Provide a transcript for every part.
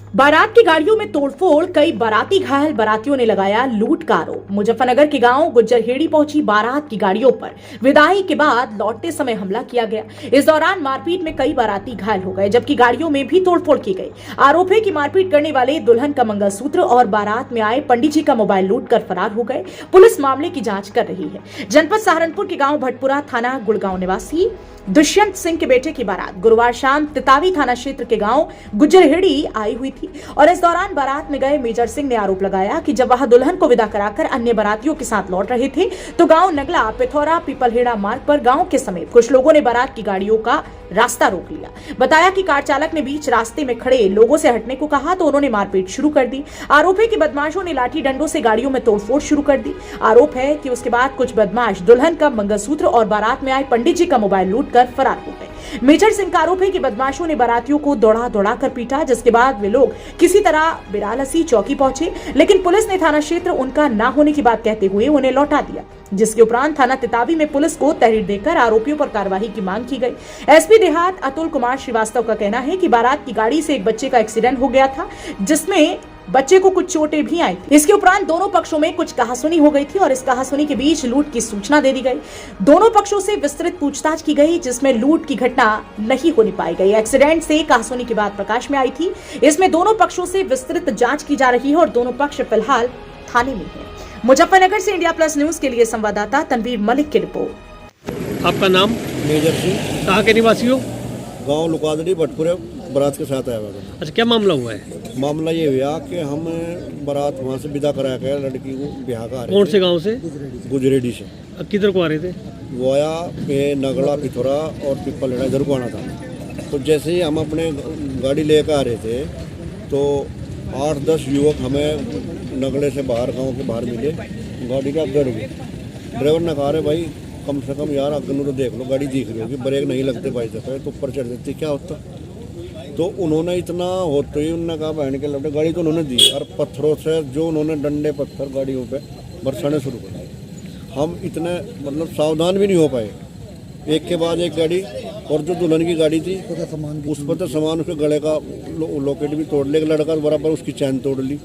बारात की गाड़ियों में तोड़फोड़, कई बाराती घायल, बारातियों ने लगाया लूट का आरोप। मुजफ्फरनगर के गांव गुज्जरहेड़ी पहुंची बारात की गाड़ियों पर विदाई के बाद लौटते समय हमला किया गया। इस दौरान मारपीट में कई बाराती घायल हो गए, जबकि गाड़ियों में भी तोड़फोड़ की गई। आरोप है कि मारपीट करने वाले दुल्हन का मंगलसूत्र और बारात में आए पंडित जी का मोबाइल लूट कर फरार हो गए। पुलिस मामले की जांच कर रही है। जनपद सहारनपुर के गांव भटपुरा, थाना गुड़गांव निवासी दुष्यंत सिंह के बेटे की बारात गुरुवार शाम तितावी थाना क्षेत्र के गांव गुज्जरहेड़ी आई हुई थी और इस दौरान बारात में गए मेजर सिंह ने आरोप लगाया कि जब वह दुल्हन को विदा कराकर अन्य बारातियों के साथ लौट रहे थे तो गांव नगला पिथौरा पीपलहेड़ा मार्ग पर गांव के समेत कुछ लोगों ने बारात की गाड़ियों का रास्ता रोक लिया। बताया कि कार चालक ने बीच रास्ते में खड़े लोगों से हटने को कहा तो उन्होंने मारपीट शुरू कर दी। आरोप है कि बदमाशों ने लाठी डंडों से गाड़ियों में तोड़फोड़ शुरू कर दी। आरोप है कि उसके बाद कुछ बदमाश दुल्हन का मंगलसूत्र और बारात में आए पंडित जी का मोबाइल लूट कर फरार हो गए। मेजर सिंह का आरोप है कि बदमाशों ने बारातियों को दौड़ा कर पीटा, जिसके बाद वे लोग किसी तरह बिरालसी चौकी पहुंचे, लेकिन पुलिस ने थाना क्षेत्र उनका न होने की बात कहते हुए उन्हें लौटा दिया। जिसके उपरांत थाना तितावी में पुलिस को तहरीर देकर आरोपियों पर कार्रवाई की मांग की गई। एसपी देहात अतुल कुमार श्रीवास्तव का कहना है कि बारात की गाड़ी से एक बच्चे का एक्सीडेंट हो गया था, जिसमें बच्चे को कुछ चोटें भी आई थी। इसके उपरांत दोनों पक्षों में कुछ कहासुनी हो गई थी और इस कहासुनी के बीच लूट की सूचना दे दी गई। दोनों पक्षों से विस्तृत पूछताछ की गई, जिसमें लूट की घटना नहीं होने पाई गई। एक्सीडेंट से कहासुनी की बात प्रकाश में आई थी। इसमें दोनों पक्षों से विस्तृत जांच की जा रही है और दोनों पक्ष फिलहाल थाने में है। मुजफ्फरनगर से इंडिया प्लस न्यूज के लिए संवाददाता तनवीर मलिक की रिपोर्ट। आपका नाम? मेजर सिंह। कहाँ के निवासी हो? गांव लुकादड़ी भटपुरे बारात के साथ आया हुआ था। अच्छा, क्या मामला हुआ है? मामला ये हुआ कि हम बारात वहाँ से विदा करा के लड़की को ब्याह का आ रहे कौन थे। से गांव से? गुजरेडी से। किधर को आ रहे थे? वो आया ये नगला पिथौरा और पिपलहेड़ा इधर को आना था। तो जैसे ही हम अपने गाड़ी लेकर आ रहे थे तो 8-10 युवक हमें नगले से बाहर, गाँव के बाहर मिले। गाड़ी का गड़ गई। ड्राइवर ने कहा, भाई कम से कम यार अगर तो देख लो, गाड़ी दिख रही होगी, ब्रेक नहीं लगते भाई दफे तो ऊपर चढ़ जाती, क्या होता। तो उन्होंने इतना होते ही उन्होंने कहा बहन के लौटे, गाड़ी तो उन्होंने दी और पत्थरों से जो उन्होंने डंडे पत्थर गाड़ियों पे बरसाने शुरू कर दिए। हम इतने मतलब सावधान भी नहीं हो पाए। एक के बाद एक गाड़ी, और जो दुल्हन की गाड़ी थी उस पर तो सामान, उसके गले का लॉकेट भी तोड़ लिया, लड़का बराबर उसकी चैन तोड़ ली।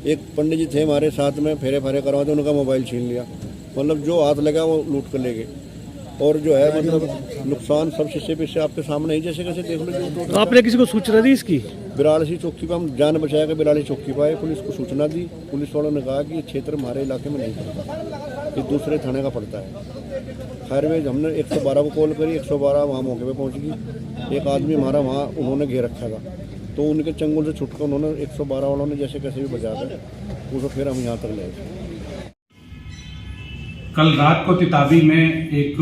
एक पंडित जी थे हमारे साथ में, फेरे फेरे करवाते, उनका मोबाइल छीन लिया। मतलब जो हाथ लगा वो लूट कर ले गए। और जो है मतलब नुकसान सब शीशे पे आपके सामने ही जैसे कैसे देख लो। तो आपने किसी को सूचना दी इसकी? बिरालसी चौकी पर हम जान बचाया कर बिराली चौकी पर आए, पुलिस को सूचना दी। पुलिस वालों ने कहा कि ये क्षेत्र हमारे इलाके में नहीं पड़ता, ये दूसरे थाने का पड़ता है। खैर वे हमने 112 को कॉल करी, 112 वहाँ मौके पे पहुँच गई। एक आदमी हमारा वहाँ उन्होंने घेर रखा था, तो उनके चंगुल से छुटकर उन्होंने 112 वालों ने जैसे कैसे भी बचा कर उसको फिर हम यहाँ तक ले गए। कल रात को तितावी में एक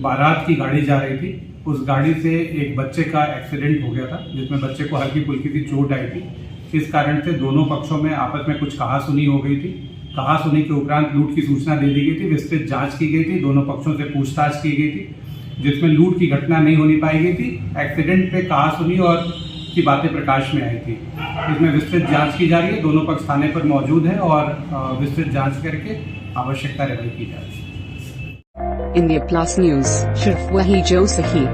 बारात की गाड़ी जा रही थी। उस गाड़ी से एक बच्चे का एक्सीडेंट हो गया था, जिसमें बच्चे को हल्की फुल्की सी चोट आई थी। इस कारण से दोनों पक्षों में आपस में कुछ कहासुनी हो गई थी। कहासुनी के उपरांत लूट की सूचना दे दी गई थी, विस्तृत जांच की गई थी, दोनों पक्षों से पूछताछ की गई थी, जिसमें लूट की घटना नहीं होनी पाई गई थी। एक्सीडेंट पे कहासुनी और की बातें प्रकाश में आई थी। इसमें विस्तृत जाँच की जा रही है। दोनों पक्ष थाने पर मौजूद है और विस्तृत जाँच करके आवश्यक कार्रवाई की जा रही है। इंडिया प्लस न्यूज, सिर्फ वही जो सही।